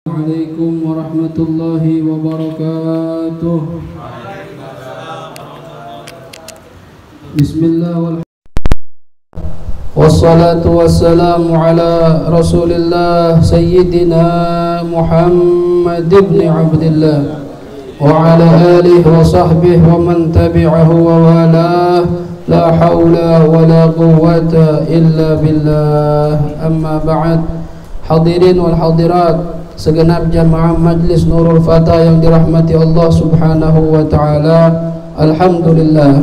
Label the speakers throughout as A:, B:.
A: Assalamualaikum warahmatullahi wabarakatuh. Bismillah wassalatu wassalamu ala rasulillah Sayyidina Muhammad ibn Abdillah wa ala alihi wa sahbihi wa man tabi'ahu wa walah. La hawla wa la quwwata illa billah. Amma ba'd. Hadirin wal hadirat, segenap jamaah majlis Nurul Fatah yang dirahmati Allah Subhanahu wa taala. Alhamdulillah,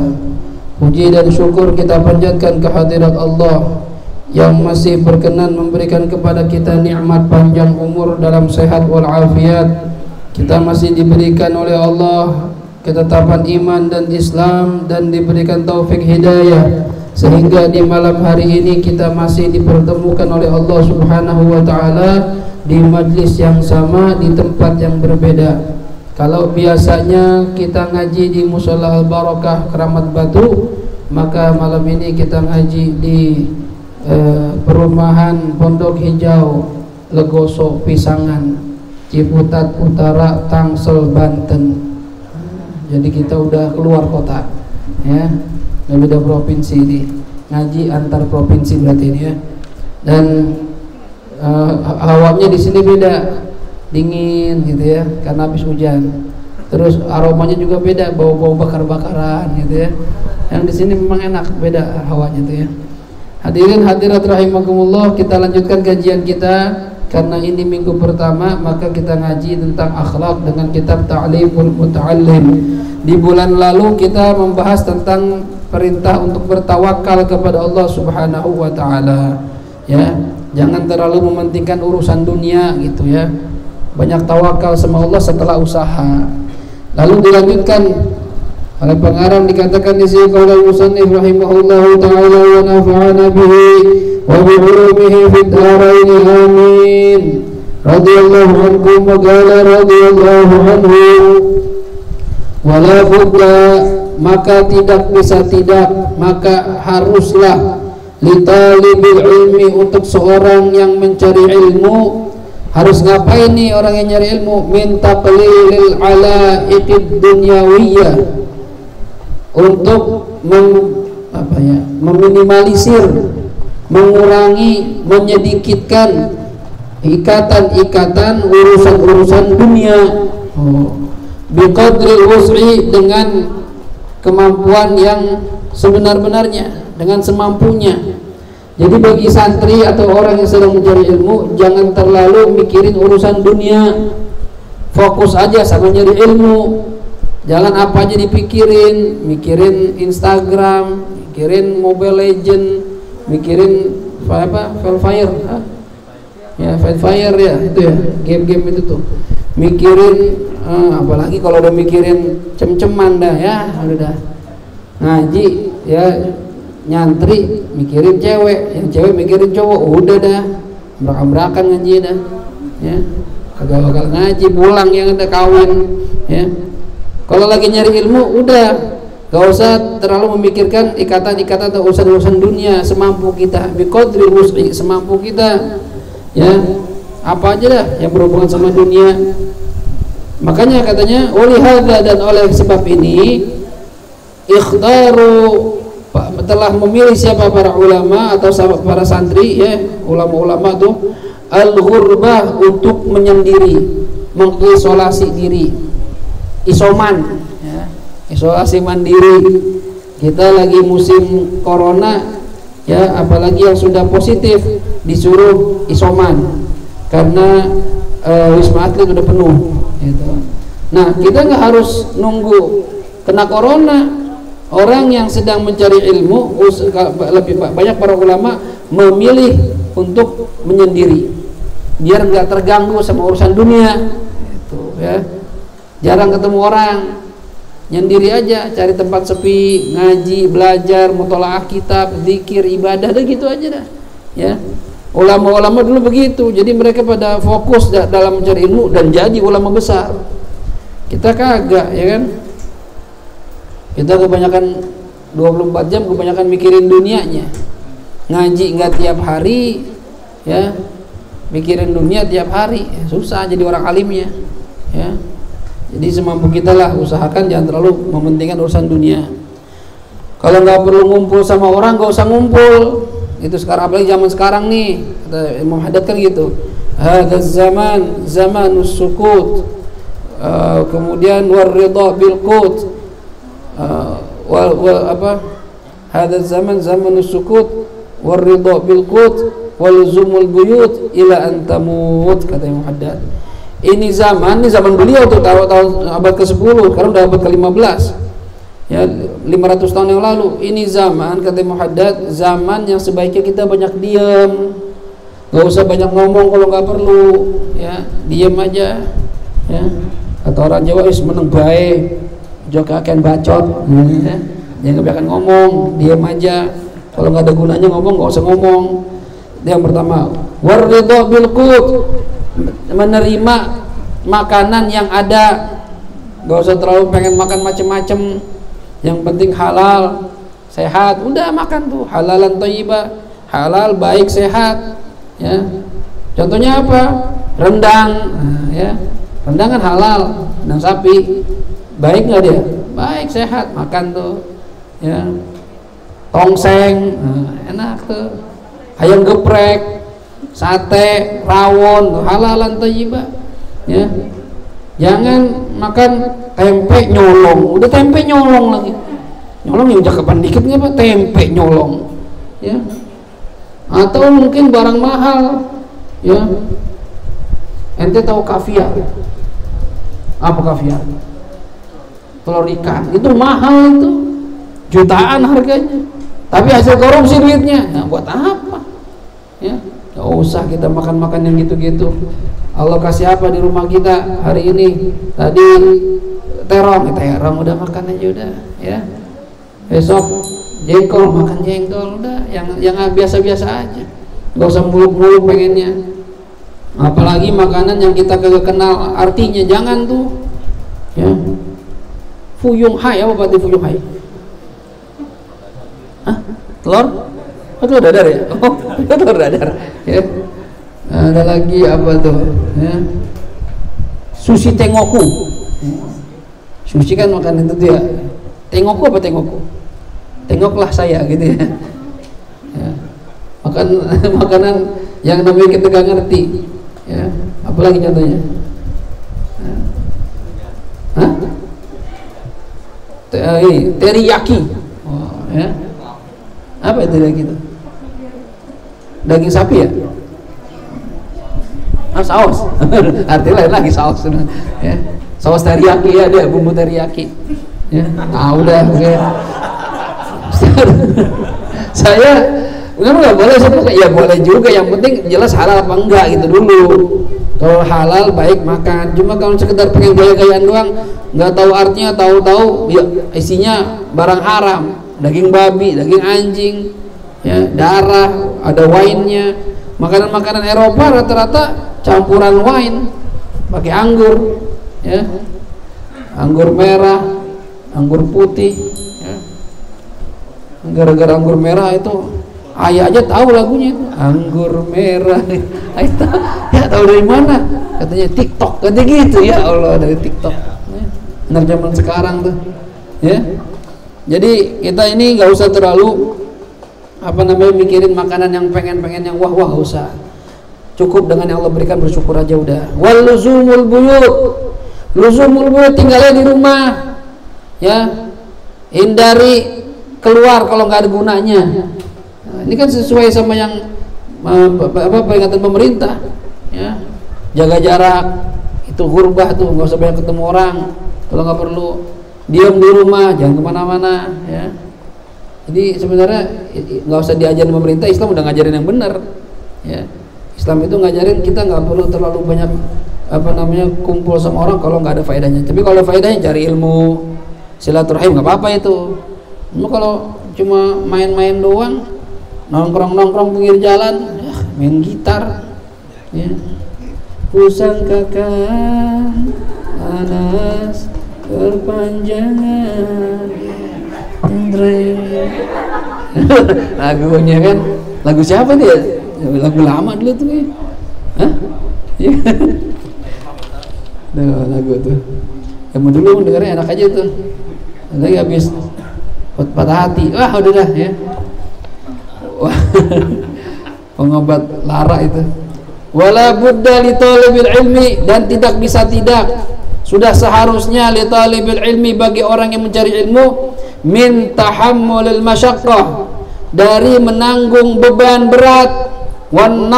A: puji dan syukur kita panjatkan kehadirat Allah yang masih berkenan memberikan kepada kita nikmat panjang umur dalam sehat wal afiat. Kita masih diberikan oleh Allah ketetapan iman dan Islam dan diberikan taufik hidayah, sehingga di malam hari ini kita masih dipertemukan oleh Allah Subhanahu wa taala di majlis yang sama, di tempat yang berbeda. Kalau biasanya kita ngaji di Mushola Al-Barakah Keramat Batu, maka malam ini kita ngaji di perumahan Pondok Hijau Legoso Pisangan, Ciputat Utara, Tangsel, Banten. Jadi kita udah keluar kota, ya, udah beda provinsi ini, ngaji antar provinsi berarti ini ya. Dan hawanya di sini beda, dingin gitu ya, karena habis hujan. Terus aromanya juga beda, bau-bau bakar-bakaran gitu ya. Yang di sini memang enak, beda hawanya tuh ya. Hadirin hadirat rahimakumullah, kita lanjutkan kajian kita. Karena ini minggu pertama, maka kita ngaji tentang akhlak dengan kitab Ta'limul Muta'allim. Di bulan lalu kita membahas tentang perintah untuk bertawakal kepada Allah Subhanahu wa taala. Ya, jangan terlalu mementingkan urusan dunia gitu ya. Banyak tawakal sama Allah setelah usaha. Lalu dilanjutkan oleh pengarang, dikatakan di sini qala al-musannif rahimahullahu taala wa nafa'ana bihi wa bi ulumihi fid dharain amin. Radhiyallahu anhu wa qala radhiyallahu anhu wala budda, maka tidak bisa tidak, maka haruslah litalibil ilmi, untuk seorang yang mencari ilmu. Harus ngapain nih orang yang nyari ilmu? Min taqlilil alaiqid dunyawiyah, untuk meminimalisir, mengurangi, menyedikitkan ikatan-ikatan urusan-urusan dunia. Biqadri wus'i, dengan kemampuan yang sebenar-benarnya, dengan semampunya. Jadi bagi santri atau orang yang sedang mencari ilmu, jangan terlalu mikirin urusan dunia, fokus aja sama nyari ilmu. Jangan apa aja dipikirin, mikirin Instagram, mikirin Mobile Legend, mikirin Free Fire, ya Free Fire ya, itu ya, game-game itu tuh. Mikirin apalagi kalau udah mikirin cem-ceman dah ya, udah dah. Ngaji ya, nyantri mikirin cewek, yang cewek mikirin cowok, udah dah, berak-berakan ngaji dah, ya, kagak bakal ngaji, pulang yang ada kawin, ya. Kalau lagi nyari ilmu, udah, gak usah terlalu memikirkan ikatan-ikatan atau urusan-urusan dunia, semampu kita, biqadri wus'i, semampu kita, ya, apa aja dah yang berhubungan sama dunia. Makanya katanya walihada, dan oleh sebab ini ikhtaru, telah memilih siapa para ulama atau para santri ya, ulama-ulama tuh al-ghurbah, untuk menyendiri, mengisolasi diri, isoman ya, isolasi mandiri. Kita lagi musim corona ya, apalagi yang sudah positif disuruh isoman karena wisma atlet udah penuh gitu. Nah, kita nggak harus nunggu kena corona. Orang yang sedang mencari ilmu, lebih banyak para ulama memilih untuk menyendiri, biar nggak terganggu sama urusan dunia gitu, ya. Jarang ketemu orang, nyendiri aja, cari tempat sepi, ngaji, belajar, mutolaah kitab, zikir, ibadah, dah gitu aja dah, ya. Ulama-ulama dulu begitu, jadi mereka pada fokus dalam mencari ilmu dan jadi ulama besar. Kita kagak, ya kan? Kita kebanyakan 24 jam kebanyakan mikirin dunianya. Ngaji nggak tiap hari, ya. mikirin dunia tiap hari, susah jadi orang alimnya, ya. Jadi semampu kita lah, usahakan jangan terlalu mementingkan urusan dunia. Kalau nggak perlu ngumpul sama orang, nggak usah ngumpul. Itu sekarang, apalagi zaman sekarang nih, kata Imam Haddad kan gitu. Hadzal zaman zamanus sukut, kemudian waridha bil qut, hadzal zaman zamanus sukut waridha bil qut waluzumul buyut ila antamut, kata Imam Haddad. Ini zaman beliau tuh tahun abad ke-10, sekarang udah abad ke-15. Ya, 500 tahun yang lalu. Ini zaman, kata Imam Haddad, zaman yang sebaiknya kita banyak diam. Gak usah banyak ngomong kalau nggak perlu, ya, diam aja, ya. Kata orang Jawa, is meneng bae, joka akan bacot, ya. Jangan kebanyakan ngomong, diam aja. Kalau nggak ada gunanya ngomong, nggak usah ngomong. Itu yang pertama. Waridha bil qut, menerima makanan yang ada, nggak usah terlalu pengen makan macem-macem. Yang penting halal, sehat, udah makan tuh, halalan thayyibah, halal, baik, sehat, ya. Contohnya apa? Rendang, nah, ya. Rendang kan halal, rendang sapi, baik nggak dia? Baik, sehat, makan tuh, ya. Tongseng, nah, enak tuh. Ayam geprek, sate, rawon, tuh, halalan thayyibah, ya. Jangan makan tempe nyolong, udah tempe nyolong lagi, nyolong yang cakapan dikit nggak apa, tempe nyolong, ya. Atau mungkin barang mahal, ya. Ente tahu kaviar? Apa kaviar? Telur ikan, itu mahal itu, jutaan harganya, tapi hasil korupsi duitnya, nah buat apa? Ya, nggak usah kita makan-makan yang gitu-gitu. Allah kasih apa di rumah kita hari ini? Tadi terong udah makan aja udah, ya. Besok jengkol, makan jengkol, udah yang biasa-biasa aja. Gak usah muluk-muluk pengennya. Apalagi makanan yang kita kagak kenal artinya, jangan tuh, ya. Fuyung hai, apa berarti fuyung hai? Hah? Telur? Oh, telur dadar ya? Oh, telur dadar, ya. Ada lagi apa tuh, ya? Sushi tengoku. Sushi kan makanan itu dia. Tengoku apa tengoku? Tengoklah saya gitu, ya. Ya. Makanan yang namanya kita gak ngerti, ya. Apalagi contohnya? Hah? Teriyaki. Oh, ya. Apa itu teriyaki itu? Daging sapi ya? Saus, artinya lain lagi saus, ya. Saus teriyaki, ya, dia bumbu teriyaki, ya. Nah, udah, oke. Saya nggak boleh, ya boleh juga, yang penting jelas halal apa enggak gitu dulu. Kalau halal baik makan, cuma kalau sekedar pengen gaya-gayaan doang, nggak tahu artinya, tahu-tahu ya isinya barang haram, daging babi, daging anjing, ya, darah, ada wine-nya. Makanan-makanan Eropa rata-rata campuran wine, pakai anggur, ya, anggur merah, anggur putih, ya. Gara-gara anggur merah itu, ayah aja tahu lagunya itu, anggur merah, ya tahu dari mana? Katanya TikTok, katanya gitu, ya Allah, dari TikTok, ya. Benar zaman sekarang tuh, ya. Jadi kita ini nggak usah terlalu mikirin makanan yang pengen yang wah gak usah. Cukup dengan yang Allah berikan, bersyukur aja udah. Wal luzumul buyut, tinggalnya di rumah, ya. Hindari keluar kalau nggak ada gunanya. Nah, ini kan sesuai sama yang peringatan pemerintah, ya. Jaga jarak, itu hurbah tuh, nggak usah banyak ketemu orang kalau nggak perlu. Diam di rumah, jangan kemana-mana, ya. Jadi sebenarnya nggak usah diajarin pemerintah, Islam udah ngajarin yang benar, ya. Islam itu ngajarin kita nggak perlu terlalu banyak kumpul sama orang kalau nggak ada faedahnya. Tapi kalau faedahnya cari ilmu, silaturahim, nggak apa-apa itu. Cuma kalau cuma main-main doang, nongkrong pinggir jalan, ya, main gitar, ya. Kusangkakan panas perpanjangan lagunya kan, lagu siapa dia? Lagu lama dulu tuh nih. Hah? Iya. Tuh lagu tuh. Yang dulu dengarnya enak aja tuh. Lagi habis patah hati. Wah, udah dah ya. Wah. Pengobat lara itu. Wala budda li talibil ilmi, dan tidak bisa tidak, sudah seharusnya li talibil ilmi, bagi orang yang mencari ilmu, min tahammulil masyaqqah, dari menanggung beban berat, wan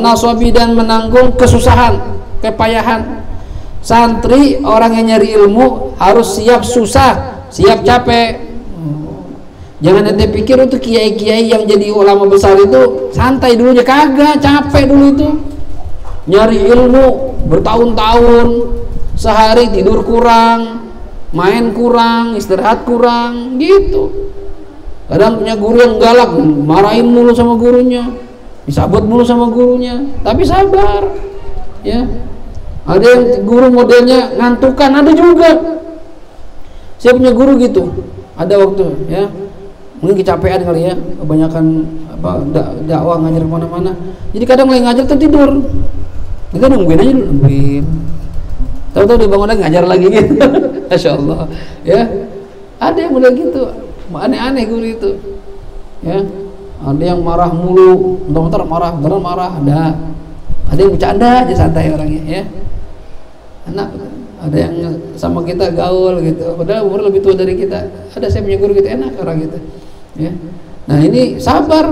A: nasabi, dan menanggung kesusahan, kepayahan. Santri, orang yang nyari ilmu harus siap susah, siap capek. Jangan ente pikir itu kiai-kiai yang jadi ulama besar itu santai dulunya, kagak, capek dulu itu. Nyari ilmu bertahun-tahun, sehari tidur kurang, main kurang, istirahat kurang, gitu. Kadang punya guru yang galak, marahin mulu sama gurunya, disabot mulu sama gurunya, tapi sabar. Ya. Ada yang guru modelnya ngantukan, ada juga. Saya punya guru gitu. Ada waktu, ya. Mungkin kecapean kali ya, kebanyakan dakwah ngajar kemana-mana. Jadi kadang lagi ngajar tertidur, kita nungguin aja dulu, nungguin. Tahu-tahu dia bangun lagi ngajar lagi gitu. Masya Allah, ya. Ada yang model gitu, aneh-aneh guru itu, ya. Ada yang marah mulu, bentar-bentar marah, beneran marah. Ada yang bercanda aja santai orangnya, ya. Enak. Ada yang sama kita gaul gitu, padahal umur lebih tua dari kita. Ada saya punya guru gitu, enak orang gitu. Ya. Nah ini sabar,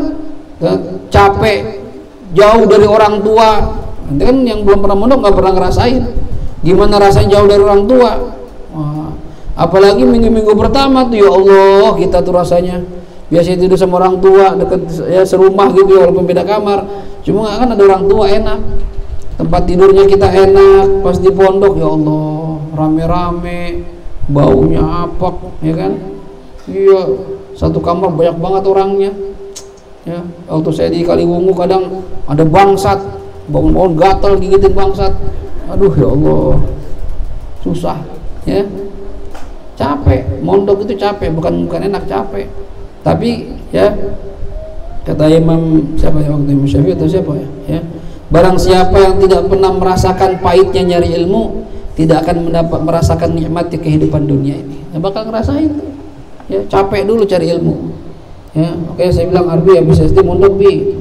A: capek, jauh dari orang tua. Nanti kan yang belum pernah mondok nggak pernah ngerasain gimana rasanya jauh dari orang tua. Wah, apalagi minggu-minggu pertama tuh, ya Allah, kita tuh rasanya biasanya tidur sama orang tua deket ya, serumah gitu, walaupun beda kamar. Cuma kan ada orang tua, enak. Tempat tidurnya kita enak. Pas di pondok, ya Allah, rame-rame, baunya apek, ya kan? Iya, satu kamar banyak banget orangnya. Ya, waktu saya di Kaliwungu kadang ada bangsat, bangun-bangun gatal gigitin bangsat. Aduh, ya Allah, susah, ya. Capek, mondok itu capek, bukan enak, capek. Tapi ya, kata Imam siapa ya waktu, Imam Syafi'i atau siapa ya? Barang siapa yang tidak pernah merasakan pahitnya nyari ilmu, tidak akan merasakan nikmatnya kehidupan dunia ini. Yang bakal ngerasain tuh. Ya, capek dulu cari ilmu. Ya, oke, saya bilang, Arbi habis SD mondok, Bi.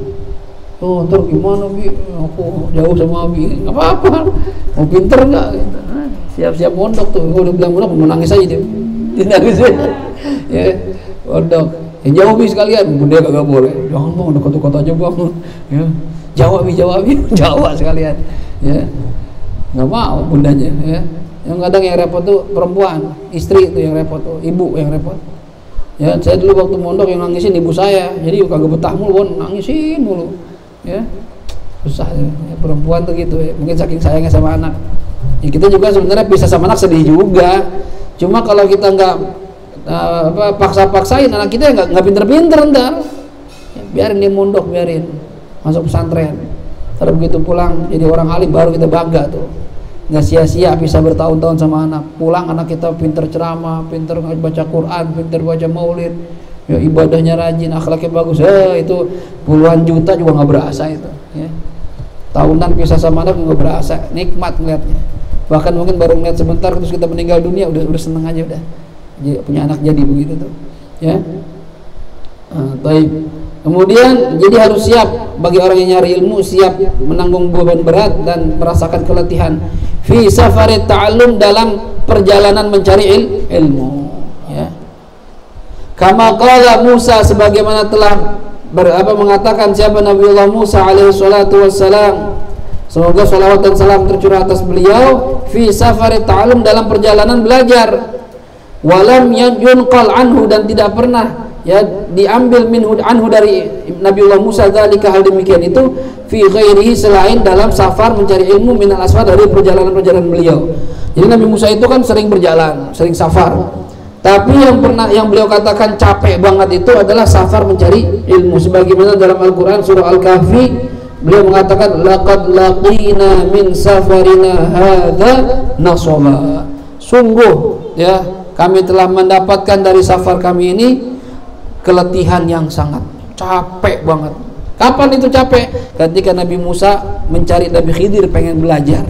A: Oh, ntar gimana, Bi? Aku jauh sama Abi. Enggak apa-apa. Mau pinter enggak? Siap-siap mondok tuh. Gua udah bilang mondok, menangis aja dia. Nangis aja. Ya, mondok. Yang jauh, Bi, sekalian. Bunda kagak boleh. Jangan, Bang, dekat-dekat aja, Bang. Ya. Jawa Jawa sekalian, ya. Nggak mau bundanya, ya. Yang kadang yang repot tuh perempuan, istri itu yang repot tuh, ibu yang repot. Ya, saya dulu waktu mondok yang nangisin ibu saya, jadi kagak betah mulu, nangisin mulu, ya. Susah ya. Perempuan tuh gitu, ya. Mungkin saking sayangnya sama anak. Ya, kita juga sebenarnya bisa sama anak sedih juga. Cuma kalau kita nggak paksa-paksain anak kita, nggak pinter-pinter ntar. Ya, biarin dia mondok, biarin masuk pesantren. Terus begitu pulang jadi orang alim baru kita bangga tuh. Nggak sia-sia bisa bertahun-tahun sama anak. Pulang anak kita pinter ceramah, pinter baca Quran, pinter baca maulid, ya, ibadahnya rajin, akhlaknya bagus. Itu puluhan juta juga nggak berasa itu, ya. Tahunan pisah sama anak nggak berasa, nikmat ngeliatnya. Bahkan mungkin baru ngeliat sebentar terus kita meninggal dunia udah seneng aja udah. Jadi, punya anak jadi begitu tuh, ya. Baik. Kemudian jadi harus siap, bagi orang yang nyari ilmu, siap menanggung beban berat dan merasakan keletihan fi safarit ta'allum, dalam perjalanan mencari ilmu, ya. Kama qala Musa, sebagaimana telah mengatakan siapa Nabiullah Musa alaihi salatu wassalam, semoga salawat dan salam tercurah atas beliau, fi safarit ta'allum, dalam perjalanan belajar, walam yunqal anhu, dan tidak pernah ya diambil anhu dari Nabiullah Musa dzalika, hal demikian itu, fi ghairihi, selain dalam safar mencari ilmu, minal asfar, dari perjalanan-perjalanan beliau. Jadi Nabi Musa itu kan sering berjalan, sering safar. Tapi yang beliau katakan capek banget itu adalah safar mencari ilmu, sebagaimana dalam Al-Qur'an surah Al-Kahfi beliau mengatakan laqad laqina min safarina hadza nasaba. Sungguh ya, kami telah mendapatkan dari safar kami ini keletihan yang sangat, capek banget. Kapan itu capek? Ketika Nabi Musa mencari Nabi Khidir, pengen belajar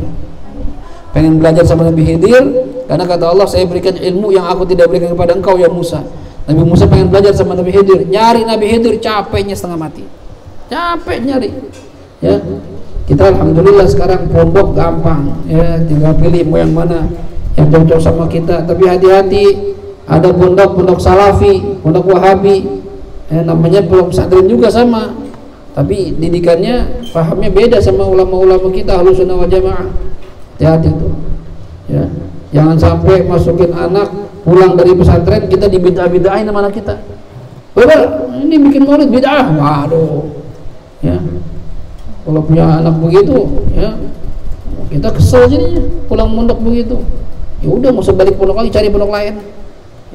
A: sama Nabi Khidir, karena kata Allah, saya berikan ilmu yang aku tidak berikan kepada engkau ya Musa. Nabi Musa pengen belajar sama Nabi Khidir, nyari Nabi Khidir capeknya setengah mati, capek nyari. Ya, kita alhamdulillah sekarang pondok gampang, ya tinggal pilih mau yang mana yang cocok sama kita. Tapi hati-hati, ada pondok salafi, pondok wahabi, namanya pondok pesantren juga sama, tapi didikannya, pahamnya beda sama ulama-ulama kita Ahlussunnah wal Jamaah. Hati-hati tuh, ya. Jangan sampai masukin anak pulang dari pesantren kita dibid'ah-bid'ahin sama anak kita. Bapak, ini bikin maulid bid'ah. Waduh. Ya. Kalau punya anak begitu, ya. Kita kesel jadinya pulang pondok begitu. Ya udah, mau balik pondok lagi, cari pondok lain.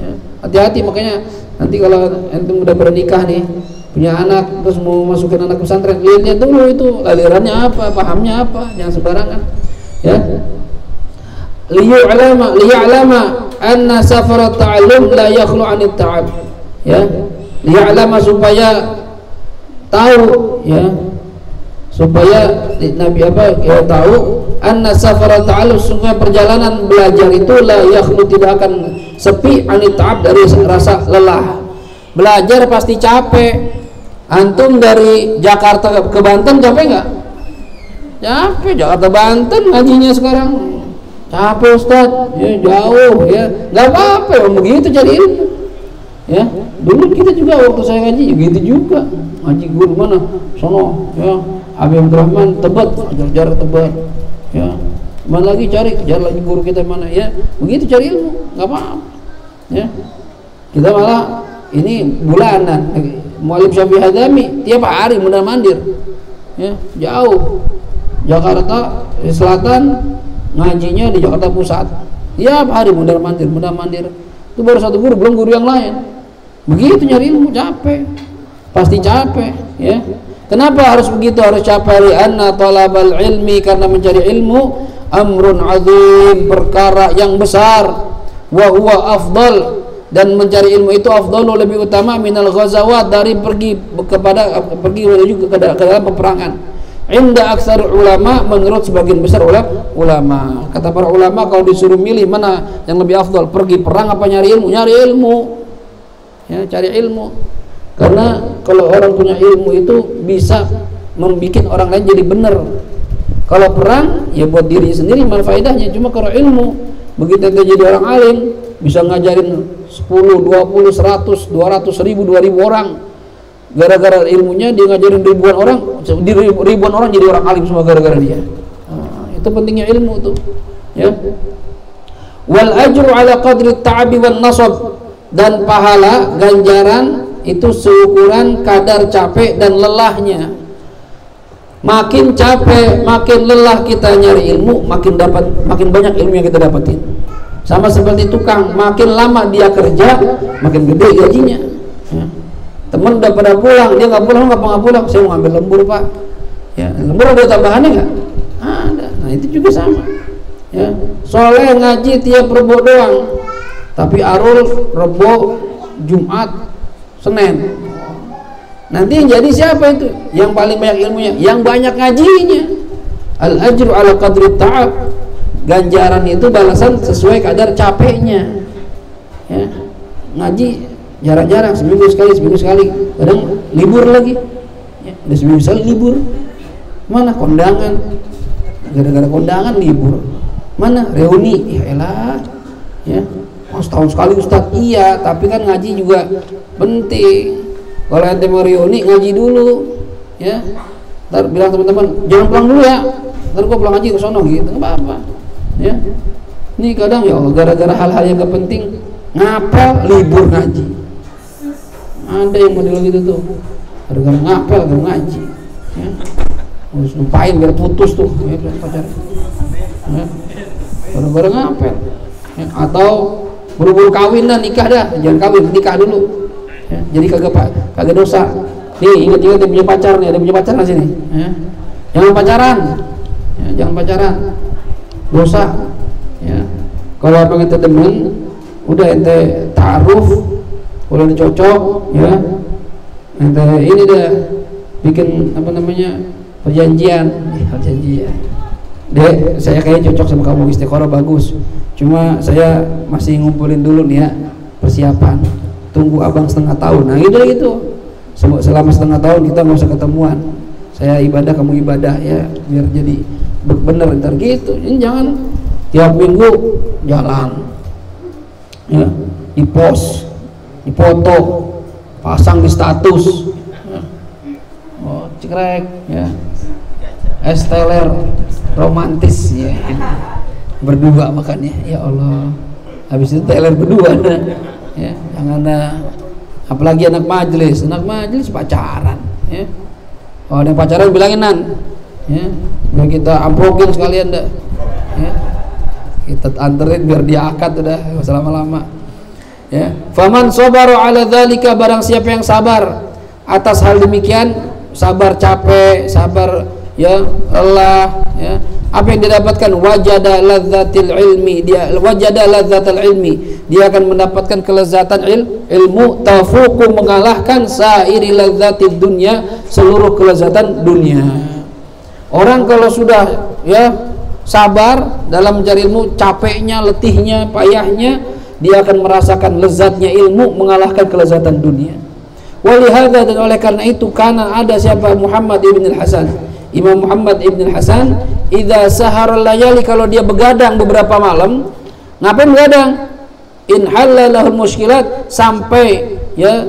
A: Ya. Hati-hati, makanya nanti kalau antum udah bernikah nih, punya anak terus mau masukin anak pesantren, lihat dulu itu alirannya apa, pahamnya apa, jangan sembarangan. Ya. Liya'lama anna safar ta'allum la yakhlu 'anit ta'ab. Ya, liya'lama supaya tahu, ya, supaya Nabi ya tahu anna safar ta'allum, sungguh perjalanan belajar itu la yakhlu, tidak akan sepi 'anit ta'ab, dari rasa lelah. Belajar pasti capek. Antum dari Jakarta ke Banten capek nggak? Capek. Jakarta Banten ngajinya sekarang capek Ustaz, ya jauh, ya nggak apa-apa, ya begitu cari ilmu. Ya, dulu kita juga waktu saya ngaji gitu juga, ngaji guru mana, sono, ya Habib Abdurrahman Tebet, ajar Tebet, ya mana lagi cari lagi guru kita mana, ya begitu cari ilmu, nggak apa-apa. Ya, kita malah ini bulanan, Mu'allim Syafi'i Hadami tiap hari mondar-mandir, ya jauh, Jakarta Selatan ngajinya di Jakarta Pusat, tiap hari mondar-mandir. Itu baru satu guru, belum guru yang lain. Begitu nyari ilmu, capek, pasti capek. Ya, kenapa harus begitu, harus capek? Anna talabal ilmi, karena mencari ilmu amrun azim, perkara yang besar. Wa huwa afdal, dan mencari ilmu itu afdalu, lebih utama minal ghazawat, dari pergi menuju ke dalam peperangan. Inda aksar ulama, menurut sebagian besar ulama. Kata para ulama, kalau disuruh milih mana yang lebih afdal, pergi perang apa nyari ilmu? Nyari ilmu. Ya, cari ilmu. Karena kalau orang punya ilmu itu bisa membuat orang lain jadi benar. Kalau perang ya buat diri sendiri manfaatnya. Cuma kalau ilmu, begitu kita jadi orang alim, bisa ngajarin 10, 20, 100, 200, 1000, 2000 orang. Gara-gara ilmunya dia ngajarin ribuan orang jadi orang alim semua gara-gara dia. Itu pentingnya ilmu tuh, ya. Wal ajru ala qadri ta'abi wan nasab, dan pahala ganjaran itu seukuran kadar capek dan lelahnya. Makin capek, makin lelah kita nyari ilmu, makin banyak ilmu yang kita dapetin. Sama seperti tukang, makin lama dia kerja, makin gede gajinya. Ya. Teman udah pada pulang, dia nggak pulang, saya mau ambil lembur Pak. Ya, lembur ada tambahannya nggak? Ada. Nah itu juga sama. Ya, soleh ngaji tiap Rebo doang, tapi Arul Rebo, Jumat, Senin. Nanti yang jadi siapa itu? Yang paling banyak ilmunya, yang banyak ngajinya. Al ajru ala qadri ta'ab, ganjaran itu balasan sesuai kadar capeknya. Ya, ngaji jarang-jarang, seminggu sekali, kadang libur lagi, ya, udah seminggu sekali libur. Mana kondangan, gara-gara kondangan libur. Mana reuni, ya elah, ya, setahun sekali Ustaz, iya, tapi kan ngaji juga penting. Kalau ente mau reuni ngaji dulu, ya, ntar bilang teman-teman jangan pulang dulu ya, ntar gua pulang ngaji ke sono gitu, nggak apa-apa, ya. Ini kadang ya Allah, gara-gara hal-hal yang gak penting ngapel libur ngaji. Ada yang model gitu tuh, gara-gara ngapel gak ngaji, ya. Harus numpain biar putus tuh, ya, pacar, ya. Gara-gara ngapel, ya. Atau buru-buru kawin dah, nikah dah, jangan kawin, nikah dulu, ya. Jadi kagak dosa. Nih ingat-ingat dia punya pacar nih, ada punya pacar nggak sini, ya. Jangan pacaran, ya, jangan pacaran, dosa, ya. Kalau abang ente demen, udah ente ta'aruf, kalau cocok, ya, ente ini dah, bikin apa namanya perjanjian. Dek, saya kayaknya cocok sama kamu, istiqoroh bagus, cuma saya masih ngumpulin dulu nih ya persiapan, tunggu abang setengah tahun. Nah gitu selama setengah tahun kita nggak usah ketemuan, saya ibadah kamu ibadah ya, biar jadi bener ntar gitu. Ini jangan tiap minggu jalan ya, di post, di foto, pasang di status ya. Oh cekrek ya, esteler romantis ya, berdua makannya ya Allah, habis itu teler berdua ya, jangan ada. Apalagi anak majelis pacaran ya. Oh ada yang pacaran bilangin nan ya, biar kita amprokin sekalian dah ya, kita anterin biar dia akad udah selama-lama ya. Faman sabaru ala dzalika, barang siapa yang sabar atas hal demikian, sabar capek, sabar ya Allah ya, apa yang didapatkan, wajada ladzatil ilmi, dia wajada ladzatal ilmi, dia akan mendapatkan kelezatan ilmu, tafuku, mengalahkan sairi ladzatid dunya, seluruh kelezatan dunia. Orang kalau sudah ya sabar dalam mencari ilmu, capeknya, letihnya, payahnya, dia akan merasakan lezatnya ilmu, mengalahkan kelezatan dunia. Walihada, dan oleh karena itu, karena ada siapa, Muhammad ibn al-Hasan, Imam Muhammad ibn al-Hasan, idza sahara layali, kalau dia begadang beberapa malam. Ngapain begadang? In halalahul muskilat, sampai ya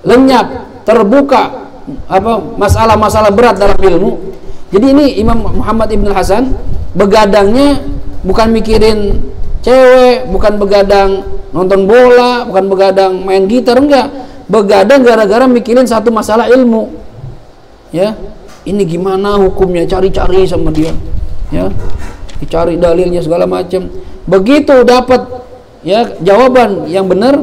A: lenyap, terbuka apa masalah-masalah berat dalam ilmu. Jadi ini Imam Muhammad ibn al-Hasan begadangnya bukan mikirin cewek, bukan begadang nonton bola, bukan begadang main gitar, enggak. Begadang gara-gara mikirin satu masalah ilmu ya. Ini gimana hukumnya, cari-cari sama dia ya, dicari dalilnya segala macam. Begitu dapat ya jawaban yang benar,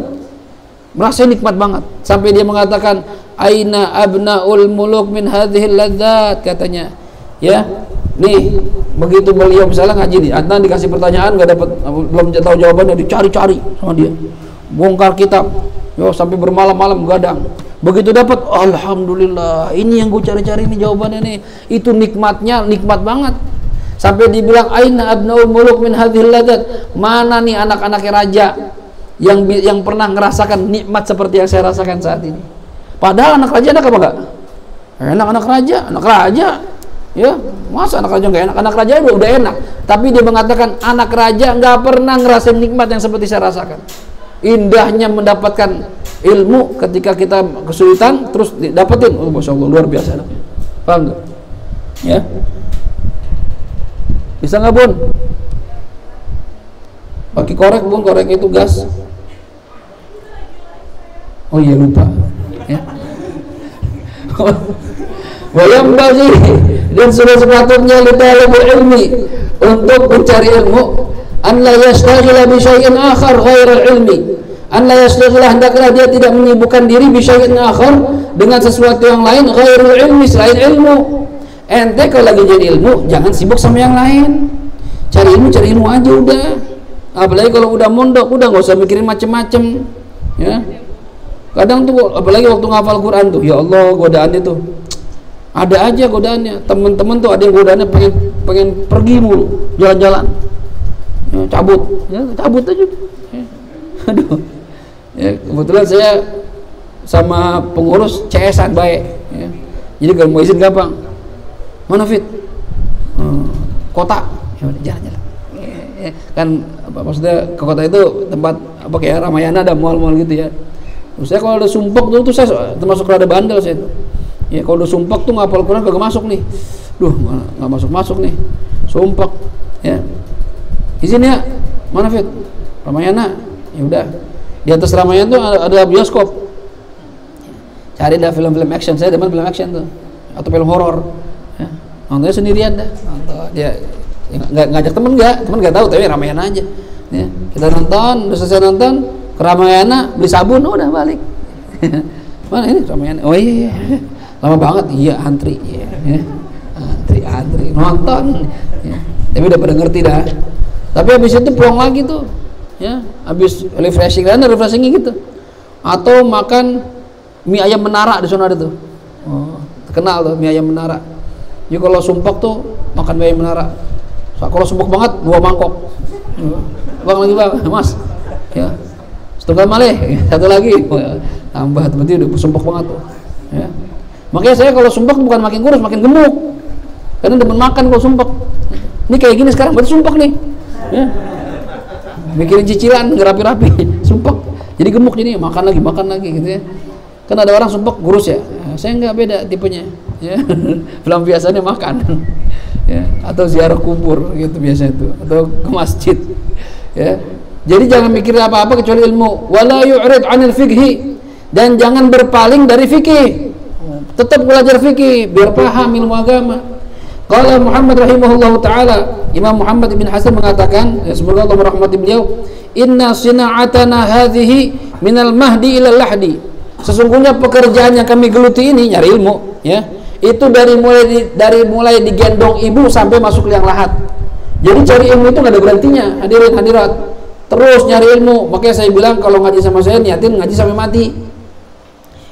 A: merasa nikmat banget, sampai dia mengatakan aina abnaul muluk min hadhil ladzat, katanya ya. Nih begitu beliau misalnya ngaji nih, Adnan dikasih pertanyaan nggak dapat, belum tahu jawabannya, dicari-cari sama dia, bongkar kitab yo sampai bermalam-malam begadang. Begitu dapat, alhamdulillah, ini yang gue cari-cari nih jawabannya nih. Itu nikmatnya, nikmat banget. Sampai dibilang aina abnaul muluk min hadhil ladzat, mana nih anak-anaknya raja yang pernah ngerasakan nikmat seperti yang saya rasakan saat ini. Padahal anak raja enak apa enggak? Enak anak raja ya, masa anak raja enggak enak? Anak raja udah enak, tapi dia mengatakan anak raja enggak pernah ngerasain nikmat yang seperti saya rasakan. Indahnya mendapatkan ilmu ketika kita kesulitan terus dapetin, oh masya Allah, luar biasa. Paham gak? Ya, bisa nggak Bun? Pakai korek Bun, korek itu gas. Oh iya lupa ya. Walam bagi, dan sudah sepatutnya li talibul ilmi, untuk mencari ilmu, an la yastaghila bi syai'in akhar ghairal ilmi, an la yastaghila, hendaklah dia tidak menyibukkan diri bi syai'in akhar, dengan sesuatu yang lain, ghairul ilmi, selain ilmu. Ente kalau lagi jadi ilmu jangan sibuk sama yang lain, cari ilmu aja udah. Apalagi kalau udah mondok, udah nggak usah mikirin macem-macem ya. Kadang tuh apalagi waktu ngafal Quran tuh, ya Allah, godaannya tuh ada aja, godaannya temen-temen tuh ada yang godaannya pengen pergi mulu, jalan-jalan ya, cabut aja ya. Aduh ya, kebetulan saya sama pengurus CS-an baik ya. Jadi kalau mau izin gampang, mana Fit? Kota ya, jalan-jalan ya, kan apa, maksudnya ke kota itu tempat apa kayak Ramayana, ada mall-mall gitu ya. Saya kalau ada sumpek tuh saya termasuk rada bandel saya tuh ya. Kalau udah sumpek tuh ngapal Quran kagak masuk nih, duh nggak masuk nih, sumpek ya. Izin ya, mana Fit? Ramayana. Ya udah, di atas Ramayana tuh ada bioskop, cari dah film-film action, saya demen film action tuh, atau film horor ya. Nontonnya sendirian dah, dia nggak ngajak temen nggak tahu, tapi Ramayana aja ya. Kita nonton, udah selesai nonton ke Ramayana, beli sabun, udah balik. Mana ini Ramayana? Oh iya, lama banget, iya antri ya. Antri nonton ya. Tapi udah pada ngerti dah. Tapi habis itu pulang lagi tuh ya, habis refreshing gitu, atau makan mie ayam menara di sana ada tuh. Oh, kenal tuh mie ayam menara. Jadi kalau sumpek tuh makan mie ayam menara. Kalau sumpek banget 2 mangkok. Bang lagi bang, mas. Ya. Setengah malih, satu lagi. Tambah berarti udah sumpek banget tuh. Ya. Makanya saya kalau sumpek bukan makin kurus, makin gemuk. Karena demen makan kalau sumpek. Ini kayak gini sekarang berarti sumpek nih. Ya. Mikirin cicilan nggak rapi-rapi, sumpek. Jadi gemuk jadi makan lagi gitu ya. Kan ada orang sumpek kurus ya. Saya nggak, beda tipenya. Ya. Belum biasanya makan. Ya. Atau ziarah kubur gitu biasa itu, atau ke masjid. Ya. Jadi jangan mikir apa-apa kecuali ilmu. Wala yu'rid 'anil fiqhi, dan jangan berpaling dari fikih. Tetap belajar fikih biar paham ilmu agama. Qala Muhammad rahimahullahu taala, Imam Muhammad bin Hasan mengatakan, ya semoga Allah merahmati beliau, inna sina'atana hadhihi minal mahdi ilal lahdi. Sesungguhnya pekerjaan yang kami geluti ini nyari ilmu, ya. Itu dari mulai digendong ibu sampai masuk liang lahat. Jadi cari ilmu itu nggak ada berhentinya, hadirin hadirat. Terus nyari ilmu. Makanya saya bilang kalau ngaji sama saya niatin ngaji sampai mati.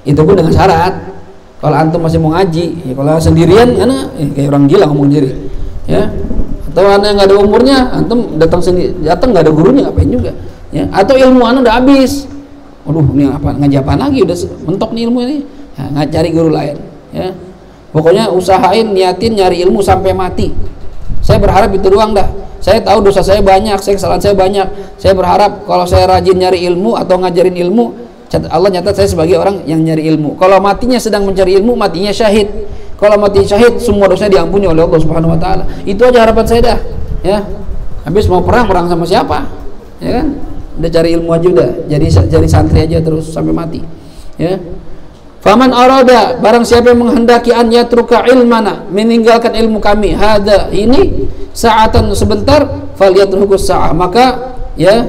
A: Itu pun dengan syarat. Kalau antum masih mau ngaji, ya kalau sendirian karena kayak orang gila ngomong sendiri, ya. Atau anak yang nggak ada umurnya, antum datang nggak ada gurunya, ngapain juga, ya. Atau ilmu anu udah habis, waduh ini apa ngaji apa lagi, udah mentok nih ilmu ini, ya, nggak cari guru lain, ya. Pokoknya usahain niatin nyari ilmu sampai mati. Saya berharap itu doang dah. Saya tahu dosa saya banyak, kesalahan saya banyak. Saya berharap kalau saya rajin nyari ilmu atau ngajarin ilmu, Allah nyatat saya sebagai orang yang nyari ilmu. Kalau matinya sedang mencari ilmu, matinya syahid. Kalau mati syahid, semua dosa diampuni oleh Allah Subhanahu wa taala. Itu aja harapan saya dah, ya. Habis mau perang sama siapa? Ya kan? Udah cari ilmu aja udah. Jadi santri aja terus sampai mati. Ya. Faman arada, barang siapa yang menghendaki an yatruka ilmana, meninggalkan ilmu kami, hada ini saatan sebentar, falyatrukus sa'ah, maka ya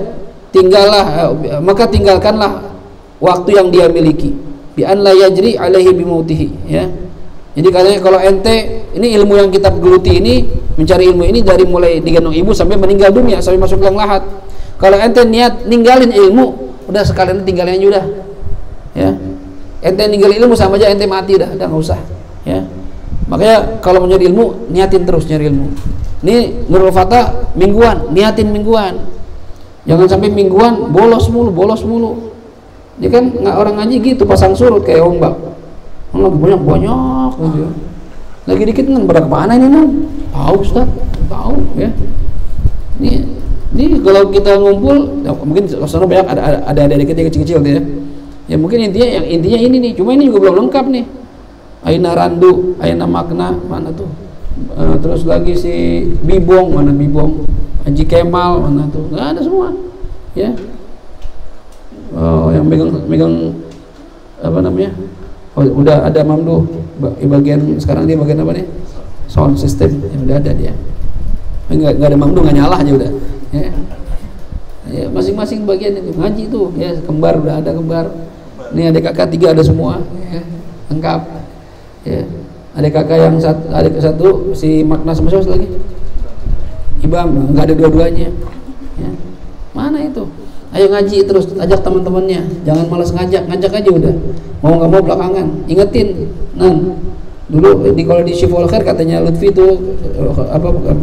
A: tinggalkanlah waktu yang dia miliki, bi an la yajri alaihi bimautihi, ya. Jadi katanya kalau ente ini ilmu yang kita geluti ini, mencari ilmu ini dari mulai digendong ibu sampai meninggal dunia, sampai masuk liang lahat. Kalau ente niat ninggalin ilmu, udah sekalian tinggalin aja udah, ya. Ente ninggalin ilmu sama aja ente mati dah nggak usah, ya. Makanya kalau mau nyari ilmu, niatin terus nyari ilmu. Ini Nurul Fatah mingguan, niatin mingguan. Jangan sampai mingguan bolos mulu. Dia kan orang ngaji gitu, pasang surut kayak ombak. Lagi banyak gitu ya. Lagi dikit kan pada kemana ini non? Tahu Ustaz, tahu ya. Ini kalau kita ngumpul, mungkin sana banyak ada dikit kecil-kecil ya. Ya mungkin intinya ini nih. Cuma ini juga belum lengkap nih. Aina Randu, Aina Makna, mana tuh? Terus lagi si Bibong, mana Bibong? Haji Kemal, mana tuh? Nggak ada semua, ya. Oh, yang megang apa namanya? Oh, udah ada Mamdu bagian sekarang, dia bagian apa nih? Sound system, ya, udah ada dia. Nggak ada Mamdu, nggak nyala aja udah. Ya. Ya, masing-masing bagian itu ngaji itu, ya kembar udah ada kembar. Ini ada kakak 3 ada semua, ya, lengkap. Ya. Ada kakak yang satu si Makna sama siapa lagi? Ibam, nggak ada dua-duanya. Ya. Mana itu? Ayo ngaji terus, ajak teman-temannya, jangan malas ngajak aja udah. Mau nggak mau belakangan, ingetin. Dulu kalau di Syiful Khair katanya Lutfi itu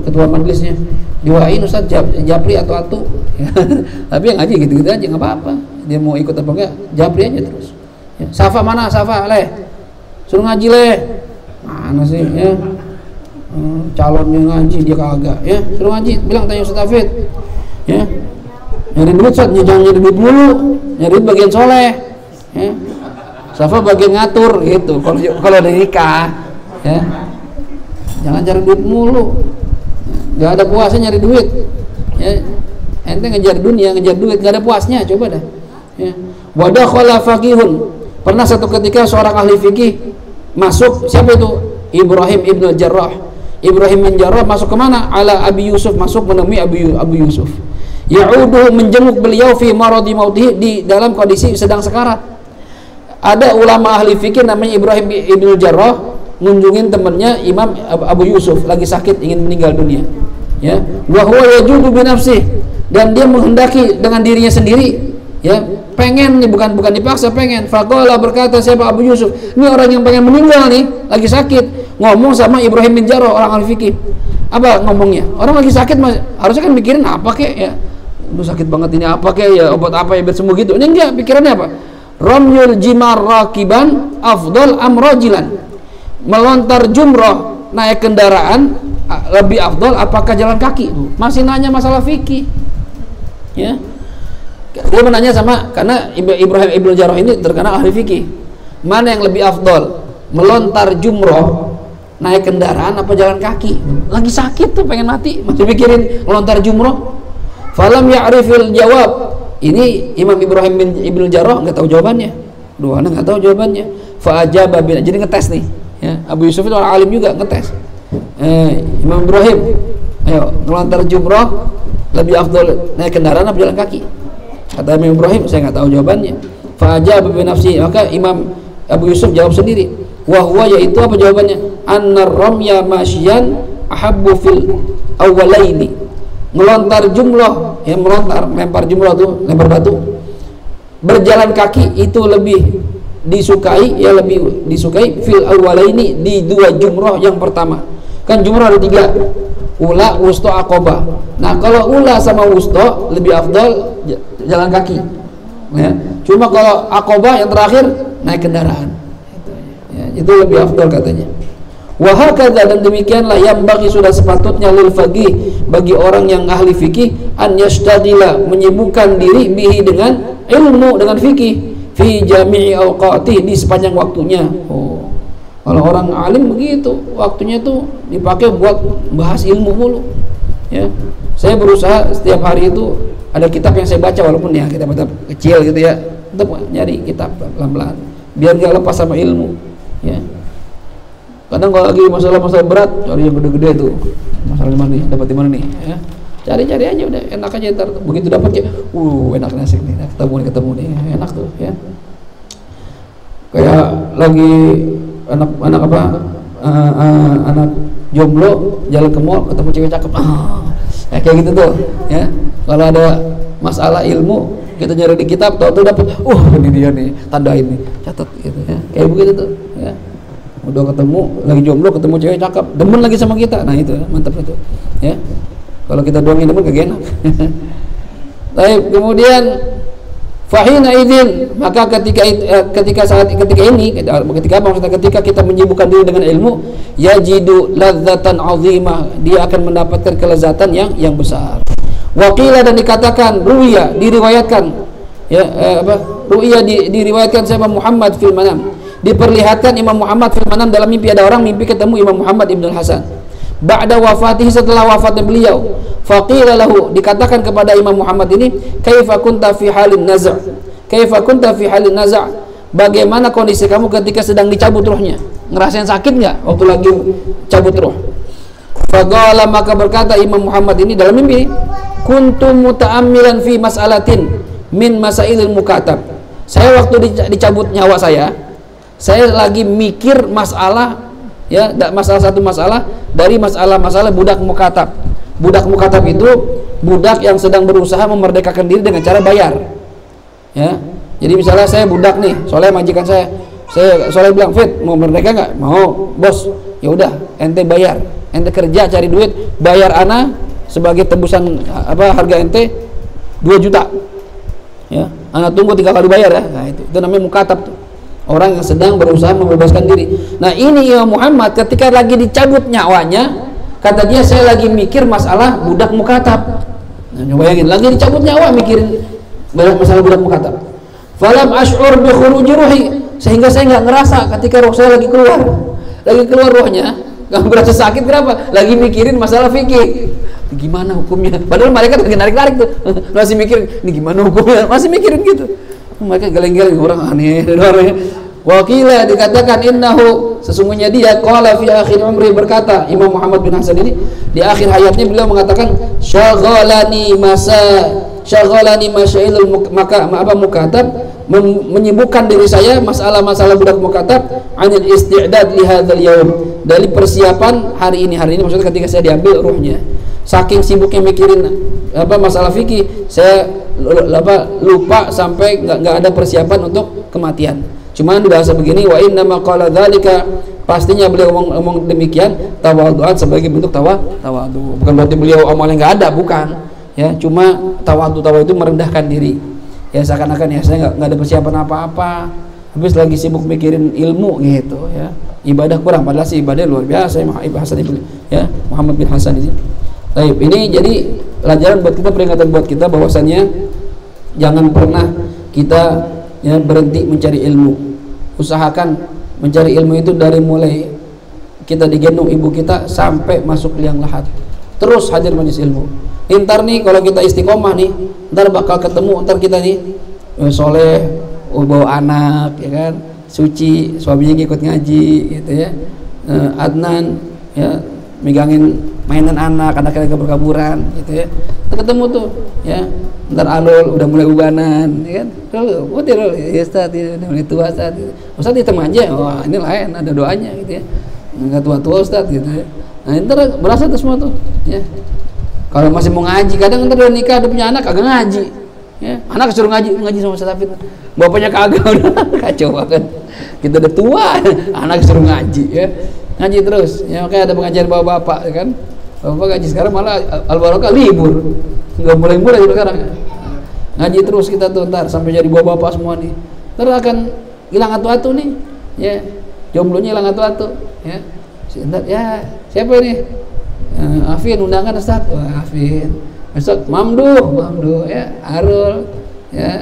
A: ketua majelisnya, diwain Ustaz Japri atau Atu. Tapi yang ngaji gitu-gitu aja nggak apa-apa. Dia mau ikut apa enggak, Japri aja terus. Ya. Safa mana? Safa leh, suruh ngaji leh. Mana sih ya? Calonnya ngaji dia kagak, ya suruh ngaji, bilang tanya Ustaz Hafid, ya. Nyari duit Ustaz, jangan nyari duit mulu, nyari duit bagian soleh, ya. Safa bagian ngatur gitu. Kalau ada nikah, ya jangan cari duit mulu, nggak ada puasnya nyari duit, ya. Ente ngejar dunia, ngejar duit, nggak ada puasnya, coba dah. Ya. Wadah khala faqihun, pernah satu ketika seorang ahli fikih masuk, siapa itu? Ibrahim ibn Jarrah. Ibrahim bin Jarrah masuk kemana? Ala Abi Yusuf, masuk menemui Abu Yusuf. Ya'uduhu, menjenguk beliau fi maradi mautihi, di dalam kondisi sedang sekarat. Ada ulama ahli fikih namanya Ibrahim ibn Jarrah ngunjungin temannya Imam Abu Yusuf lagi sakit ingin meninggal dunia, ya. Wa huwa yajudu bi nafsihi, dan dia menghendaki dengan dirinya sendiri, ya pengen nih, bukan dipaksa, pengen. Faqala, berkata siapa? Abu Yusuf, ini orang yang pengen meninggal nih, lagi sakit, ngomong sama Ibrahim bin Jarrah, orang ahli fikih. Apa ngomongnya? Orang lagi sakit, mas, harusnya kan mikirin apa kek ya, lu sakit banget ini, apa kek ya, obat apa ya biar sembuh gitu. Ini enggak, pikirannya apa? Ramyul jimar rakiban afdal am rajilan, melontar jumroh naik kendaraan lebih afdal apakah jalan kaki? Masih nanya masalah fikih ya. Dia menanya sama, karena Ibrahim ibn Jarrah ini terkenal ahli fikih, mana yang lebih afdal, melontar jumroh naik kendaraan apa jalan kaki? Lagi sakit tuh, pengen mati, masih mikirin melontar jumroh. Falam ya'rifil jawab. Ini Imam Ibrahim ibn Jarrah nggak tahu jawabannya, dua anak nggak tahu jawabannya. Fa'ajaba bin, jadi ngetes nih ya. Abu Yusuf itu orang alim juga, ngetes. Imam Ibrahim, ayo melontar jumroh lebih afdal naik kendaraan apa jalan kaki? Kata Imam Ibrahim, saya nggak tahu jawabannya. Fa'ajaba bi nafsi, maka Imam Abu Yusuf jawab sendiri. Wahwa, yaitu apa jawabannya? Annar ramya masyian ahabbu fil awwalaini. Melontar jumroh, ya melontar, lempar jumroh tuh, lempar batu, berjalan kaki itu lebih disukai, ya lebih disukai fil awwalaini, di dua jumroh yang pertama. Kan jumroh ada 3, ula, wusto, aqobah. Nah kalau ula sama wusto lebih afdal jalan kaki ya. Cuma kalau aqobah yang terakhir naik kendaraan ya, itu lebih afdal katanya. Wahakadha, dan demikianlah yang bagi sudah sepatutnya lil faqih, bagi orang yang ahli fikih, an yashtadila, menyibukkan diri bihi, dengan ilmu, dengan fikih, fi jami'i awqati, di sepanjang waktunya. Oh, kalau orang alim begitu, waktunya tuh dipakai buat bahas ilmu mulu ya. Saya berusaha setiap hari itu ada kitab yang saya baca, walaupun ya kitab-kitab kecil gitu ya, tetap nyari kitab pelan-pelan biar gak lepas sama ilmu ya. Kadang kalau lagi masalah-masalah berat, cari yang gede-gede tuh, masalah di mana nih, dapat di mana nih ya, cari-cari aja udah, enak aja. Ntar begitu dapat kayak enak, asik nih, ketemu nih enak tuh ya. Kayak lagi anak apa, anak jomblo jalan ke mall ketemu cewek cakep, kayak gitu tuh ya. Kalau ada masalah ilmu kita nyari di kitab, tuh dapat, ini dia nih, tandain nih, catat gitu ya, kayak begitu tuh ya. Udah ketemu, lagi jomblo ketemu cewek cakep, demen lagi sama kita, nah itu mantap itu ya. Kalau kita doang yang demen kagak enak. Baik, kemudian fahina idzin, maka ketika ini ketika maksudnya ketika kita menyibukkan diri dengan ilmu, yajidu ladzatan azimah, dia akan mendapatkan kelezatan yang besar. Waqila, dan dikatakan, ruwiya, diriwayatkan ya, ruwiya diriwayatkan siapa? Muhammad fil manam, diperlihatkan Imam Muhammad fil manam, dalam mimpi ada orang mimpi ketemu Imam Muhammad ibn al-Hasan ba'da wafatihi, setelah wafatnya beliau. Faqila lahu, dikatakan kepada Imam Muhammad ini, kaifa kunta fi halin naza', kaifa kunta fi halin naza', bagaimana kondisi kamu ketika sedang dicabut ruhnya? Ngerasain sakit nggak waktu lagi cabut ruh? Faqala, maka berkata Imam Muhammad ini dalam mimpi, kuntu muta'ammilan fi mas'alatin min masailil mukatab, saya waktu dicabut nyawa saya lagi mikir masalah ya, satu masalah dari masalah budak mukatab. Budak mukatab itu budak yang sedang berusaha memerdekakan diri dengan cara bayar ya. Jadi misalnya saya budak nih, Soleh majikan saya Soleh bilang, Fit mau merdeka nggak? Mau bos. Ya udah, ente bayar, ente kerja cari duit, bayar ana sebagai tebusan harga ente 2 juta ya, ana tunggu 3 kali bayar ya. Nah itu namanya mukatab tuh, orang yang sedang berusaha membebaskan diri. Nah ini Imam Muhammad ketika lagi dicabut nyawanya, kata dia, saya lagi mikir masalah budak mukatab. Nah bayangin, lagi dicabut nyawa mikirin masalah budak mukatab. Falam ash'ur bi khuruji ruhi, sehingga saya nggak ngerasa ketika roh saya lagi keluar rohnya, nggak berasa sakit. Kenapa? Lagi mikirin masalah fikih, gimana hukumnya, padahal mereka lagi narik-narik tuh, masih mikirin ini gimana hukumnya, masih mikirin gitu. Mereka geleng-geleng, orang aneh. Wakila, dikatakan innahu, sesungguhnya dia qala fi akhir umri, berkata Imam Muhammad bin Hasan ini di akhir hayatnya beliau mengatakan, syaghalani masyailul mukatab, menyibukkan diri saya masalah-masalah budak mukatab, anil isti'dad li hadzal yaum, dari persiapan hari ini maksudnya ketika saya diambil ruhnya, saking sibuknya mikirin masalah fikih, saya lupa sampai nggak ada persiapan untuk kematian. Cuman bahasa begini, wa inna ma qala dzalika, pastinya beliau ngomong demikian tawadhu'an, sebagai bentuk tawadhu. Bukan berarti beliau amalnya nggak ada, bukan. Ya, cuma tawadhu itu merendahkan diri. Ya seakan-akan ya saya nggak ada persiapan apa-apa, habis lagi sibuk mikirin ilmu gitu ya. Ibadah kurang, padahal sih ibadah luar biasa ya, Muhammad bin Hasan ini. Baik, ini jadi pelajaran buat kita, peringatan buat kita bahwasannya jangan pernah kita ya berhenti mencari ilmu. Usahakan mencari ilmu itu dari mulai kita digendong ibu kita sampai masuk liang lahat. Terus hadir majelis ilmu. Ntar nih kalau kita istiqomah nih, ntar bakal ketemu ntar kita nih soleh, bawa anak ya kan, suci, suaminya ikut ngaji gitu ya. Adnan ya megangin mainan anaknya berkaburan gitu ya. Ketemu tuh ya, ntar Alul udah mulai ubanan ya kan, putih ya Ustaz, udah mulai tua Ustaz hitam aja, wah ini lain, ada doanya gitu ya, nggak tua-tua Ustaz gitu ya. Nah ntar berasa tuh semua tuh ya. Kalau masih mau ngaji, kadang ntar udah nikah, udah punya anak kagak ngaji ya, anak suruh ngaji sama Ustaz Hafid, bapaknya kagak, udah kacau banget. Kita udah tua, anak suruh ngaji ya, ngaji terus ya. Makanya ada pengajian bapak-bapak ya kan, bapak ngaji sekarang malah Al-Barokah libur, nggak mulai sekarang ngaji terus kita tuh, ntar sampai jadi bapak-bapak semua nih, ntar akan hilang atu-atu nih ya, jomblonya hilang atu-atu ya. Ntar ya siapa ini, Afin undangan Ustaz, wah Afin, besok Mamdu ya, Arul ya,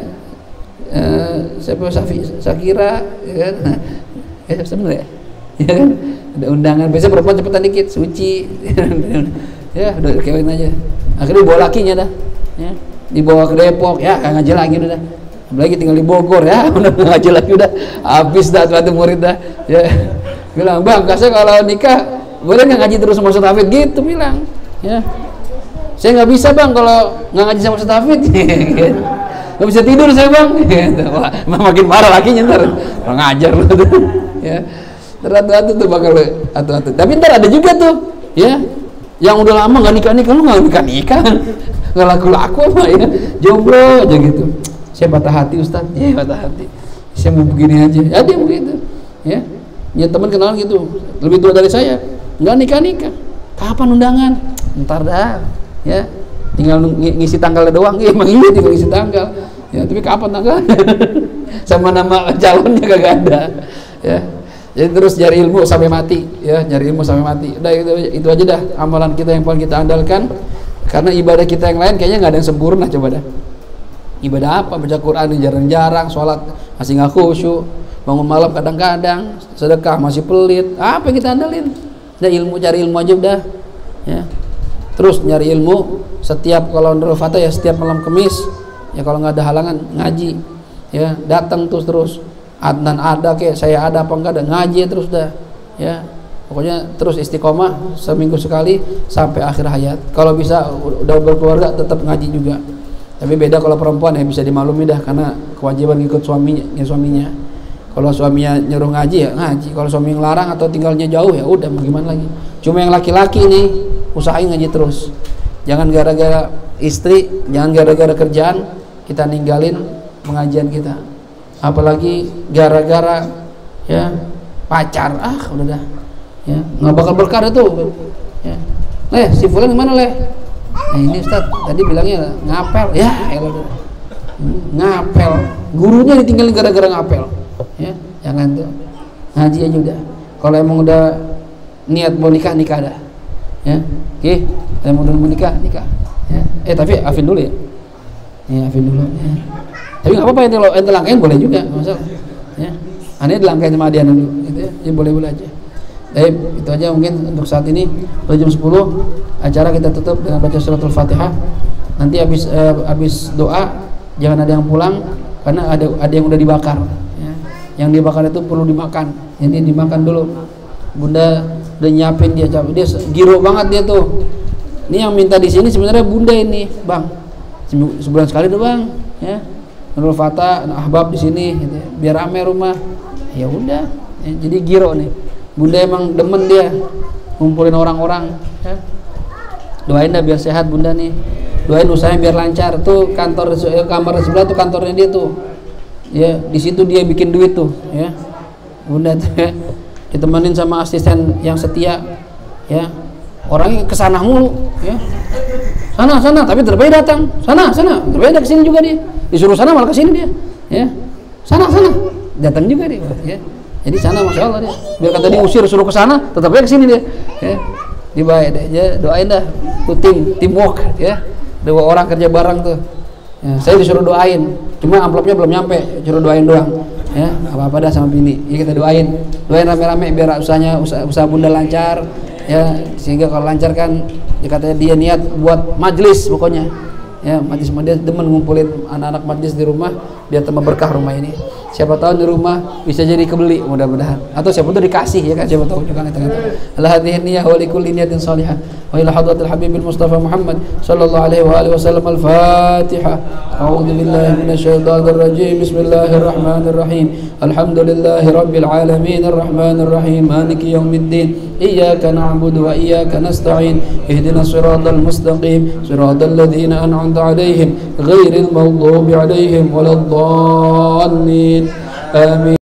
A: siapa Sakira ya kan, ya sebenarnya ya kan, ada undangan. Biasanya perempuan cepetan dikit, Suci ya udah kawin aja, akhirnya dibawa lakinya dah ya, dibawa ke Depok ya, ngaji lagi udah, apalagi tinggal di Bogor ya, udah ngaji lagi udah habis dah tuh murid dah ya. Bilang, bang kasih kalau nikah boleh nggak ngaji terus sama Ustaz Hafid gitu, bilang ya. Saya nggak bisa bang kalau nggak ngaji sama Ustaz Hafid nggak bisa tidur saya bang gitu. Wah, makin marah lakinya ntar, ngajar lu ya. Atu-atu tuh bakal atu-atu. Tapi ntar ada juga tuh ya, yang udah lama nggak nikah, lu nggak nikah nggak laku-laku apa ya, jomblo aja gitu. Saya patah hati Ustaz, ya patah hati, saya mau begini aja, ya dia begitu ya. Ya teman kenalan gitu, lebih tua dari saya, nggak nikah, kapan undangan? Ntar dah ya, tinggal ngisi tanggalnya doang. Ya emang iya tinggal ngisi tanggal ya, tapi kapan tanggal sama nama calonnya kagak ada ya. Jadi terus cari ilmu sampai mati ya, nyari ilmu sampai mati. Udah itu aja dah amalan kita yang paling kita andalkan, karena ibadah kita yang lain kayaknya nggak ada yang sempurna. Coba dah, ibadah apa? Baca Quran jarang-jarang, sholat masih nggak khusyuk, bangun malam kadang-kadang, sedekah masih pelit. Apa yang kita andalin? Udah ilmu, cari ilmu aja udah ya. Terus nyari ilmu setiap, kalau Nurul Fatah ya setiap malam Kamis ya, kalau nggak ada halangan ngaji ya, datang terus Adnan ada kayak saya ada apa enggak, ada ngaji terus dah ya. Pokoknya terus istiqomah seminggu sekali sampai akhir hayat. Kalau bisa udah berkeluarga tetap ngaji juga. Tapi beda kalau perempuan ya, bisa dimaklumi dah, karena kewajiban ikut suaminya. Kalau suaminya nyuruh ngaji ya ngaji, kalau suami ngelarang atau tinggalnya jauh ya udah, mau gimana lagi. Cuma yang laki-laki nih usahain ngaji terus. Jangan gara-gara istri, jangan gara-gara kerjaan kita ninggalin pengajian kita. Apalagi gara-gara ya pacar, udah dah ya, nggak bakal berkah tuh ya. Si Fulan gimana nah ini Ustaz tadi bilangnya ngapel ya, ngapel, gurunya ditinggalin gara-gara ngapel ya. Jangan tuh, ngaji aja udah. Kalau emang udah niat mau nikah dah ya. Oke, emang udah mau nikah ya. Tapi Afin dulu ya, Afin dulu ya. Tapi nggak apa-apa, ente langkain boleh juga, nggak masalah ya. Aneh dilangkain sama Adian dulu gitu ya, jadi boleh-boleh aja. Baik, itu aja mungkin untuk saat ini. Pada jam 10 acara kita tutup dengan baca suratul Fatihah. Nanti habis doa jangan ada yang pulang, karena ada yang udah dibakar ya. Yang dibakar itu perlu dimakan, jadi dimakan dulu. Bunda udah nyiapin, dia giro banget dia tuh. Ini yang minta di sini sebenarnya Bunda ini, Bang. Sebulan sekali tuh Bang ya. Nurul Fatah, Ahbab di sini gitu ya. Biar rame rumah. Ya udah, ya, jadi giro nih. Bunda emang demen dia ngumpulin orang-orang ya. Doain dah biar sehat bunda nih, doain usahanya biar lancar. Tuh kamar sebelah tuh kantornya dia tuh, ya di situ dia bikin duit tuh, ya bunda tuh ya, ditemenin sama asisten yang setia, ya orangnya kesana mulu, ya sana tapi terbaik datang, sana terbaik kesini juga dia, disuruh sana malah kesini dia, ya sana datang juga dia, ya jadi sana masya Allah dia, biar kata diusir suruh ke sana tetap aja kesini dia, ya dibaik deh, ya doain dah tuh teamwork, ya 2 orang kerja bareng tuh, ya, saya disuruh doain cuma amplopnya belum nyampe, suruh doain doang, ya apa-apa dah sama bini, ya kita doain rame-rame biar usaha bunda lancar, ya sehingga kalau lancar kan ya katanya dia niat buat majelis pokoknya, ya majelis dia demen ngumpulin anak-anak majelis di rumah biar tambah berkah rumah ini. Siapa tahu di rumah bisa jadi kebeli mudah-mudahan, atau siapa tahu dikasih, ya kan, siapa tahu juga kan. Allah hadhihi niyyah wa likulli niyatin salihah wa ila hadratil habibil mustafa Muhammad sallallahu alaihi wa alihi wasallam. Al-Fatihah. A'udzu billahi minasyaitonir rajim. Bismillahirrahmanirrahim. Alhamdulillahi rabbil alamin arrahmanir rahim maliki yaumiddin. Iyyaka na'budu wa iyyaka nasta'in. Ihdinas siratal mustaqim siratal ladzina an'amta 'alaihim ghairil maghdubi 'alaihim waladdallin. Amin.